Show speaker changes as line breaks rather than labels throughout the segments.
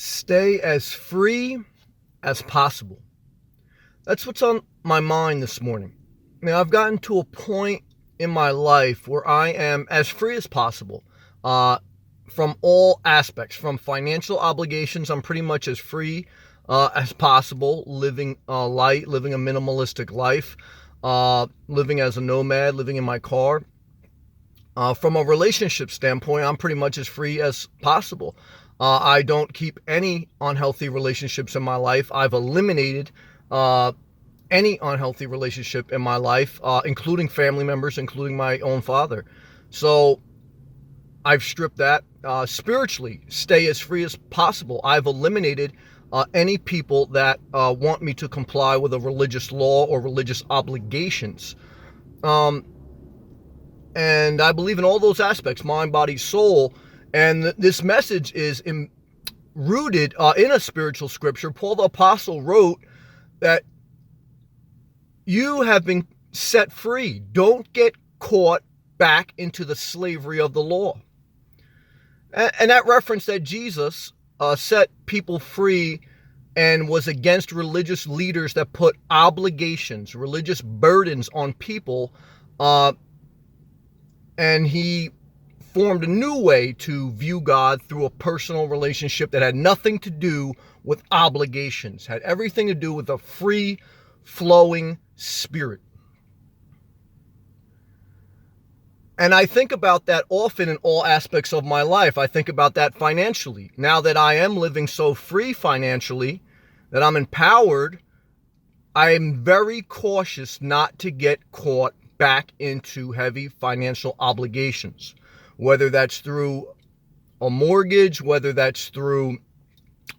Stay as free as possible. That's what's on my mind this morning. Now, I've gotten to a point in my life where I am as free as possible from all aspects. From financial obligations, I'm pretty much as free as possible, living light, living a minimalistic life, living as a nomad, living in my car. From a relationship standpoint, I'm pretty much as free as possible. I don't keep any unhealthy relationships in my life. I've eliminated any unhealthy relationship in my life, including family members, including my own father. So I've stripped that. Spiritually, stay as free as possible. I've eliminated any people that want me to comply with a religious law or religious obligations. And I believe in all those aspects, mind, body, soul. And this message is rooted in a spiritual scripture. Paul the Apostle wrote that you have been set free. Don't get caught back into the slavery of the law. And that reference that Jesus set people free and was against religious leaders that put obligations, religious burdens on people, and he formed a new way to view God through a personal relationship that had nothing to do with obligations, had everything to do with a free flowing spirit. And I think about that often in all aspects of my life. I think about that financially. Now that I am living so free financially, that I'm empowered, I am very cautious not to get caught back into heavy financial obligations, whether that's through a mortgage, whether that's through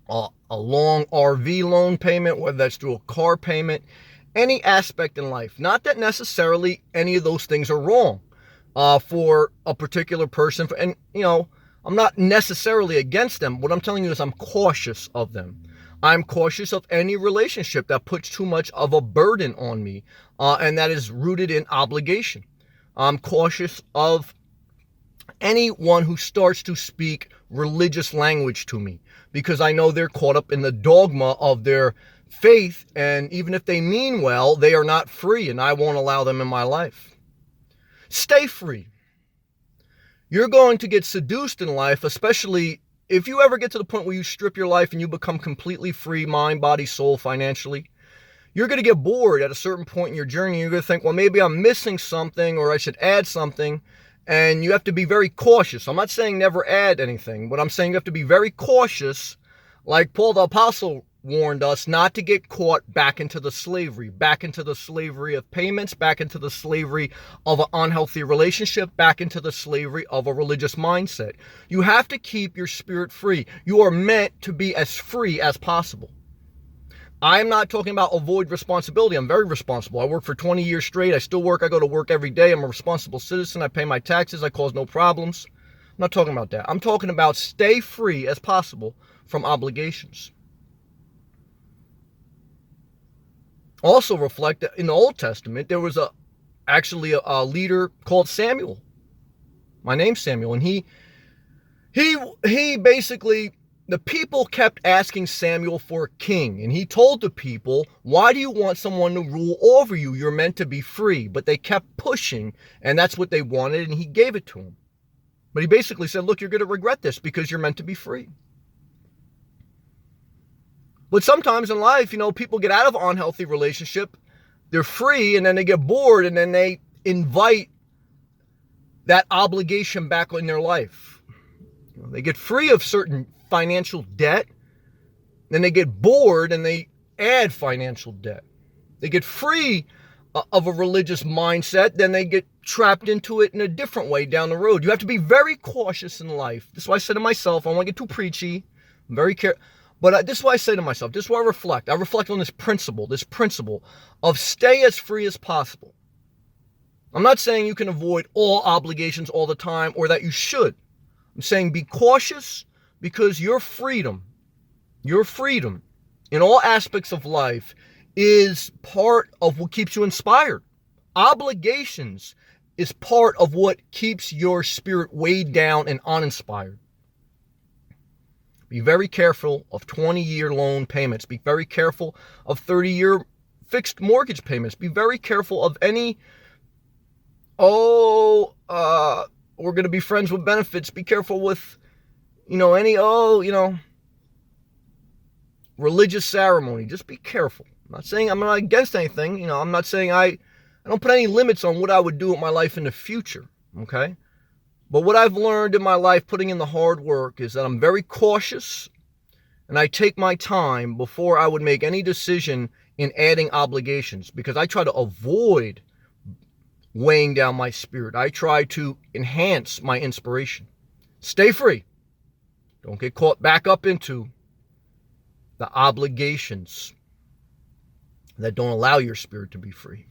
a long RV loan payment, whether that's through a car payment, any aspect in life. Not that necessarily any of those things are wrong for a particular person. And, I'm not necessarily against them. What I'm telling you is I'm cautious of them. I'm cautious of any relationship that puts too much of a burden on me, and that is rooted in obligation. I'm cautious of anyone who starts to speak religious language to me, because I know they're caught up in the dogma of their faith, and even if they mean well, they are not free, and I won't allow them in my life. Stay free. You're going to get seduced in life, especially if you ever get to the point where you strip your life and you become completely free, mind, body, soul, financially. You're going to get bored at a certain point in your journey. You're going to think, well, maybe I'm missing something, or I should add something. And you have to be very cautious. I'm not saying never add anything, but I'm saying you have to be very cautious, like Paul the Apostle warned us, not to get caught back into the slavery of payments, back into the slavery of an unhealthy relationship, back into the slavery of a religious mindset. You have to keep your spirit free. You are meant to be as free as possible. I'm not talking about avoid responsibility. I'm very responsible. I work for 20 years straight. I still work. I go to work every day. I'm a responsible citizen. I pay my taxes. I cause no problems. I'm not talking about that. I'm talking about stay free as possible from obligations. Also reflect that in the Old Testament, there was actually a leader called Samuel. My name's Samuel. And he basically, the people kept asking Samuel for a king. And he told the people, why do you want someone to rule over you? You're meant to be free. But they kept pushing, and that's what they wanted, and he gave it to them. But he basically said, look, you're going to regret this because you're meant to be free. But sometimes in life, people get out of an unhealthy relationship, they're free, and then they get bored, and then they invite that obligation back in their life. They get free of certain financial debt, then they get bored and they add financial debt. They get free of a religious mindset, then they get trapped into it in a different way down the road. You have to be very cautious in life. This is why I said to myself, I don't want to get too preachy. I'm very careful. But this is why I say to myself, this is why I reflect. I reflect on this principle of stay as free as possible. I'm not saying you can avoid all obligations all the time, or that you should. I'm saying be cautious, because your freedom in all aspects of life is part of what keeps you inspired. Obligations is part of what keeps your spirit weighed down and uninspired. Be very careful of 20-year loan payments. Be very careful of 30-year fixed mortgage payments. Be very careful of any, we're going to be friends with benefits. Be careful with, any, religious ceremony. Just be careful. I'm not saying I'm not against anything. I'm not saying I don't put any limits on what I would do with my life in the future. Okay? But what I've learned in my life, putting in the hard work, is that I'm very cautious and I take my time before I would make any decision in adding obligations, because I try to avoid weighing down my spirit. I try to enhance my inspiration. Stay free. Don't get caught back up into the obligations that don't allow your spirit to be free.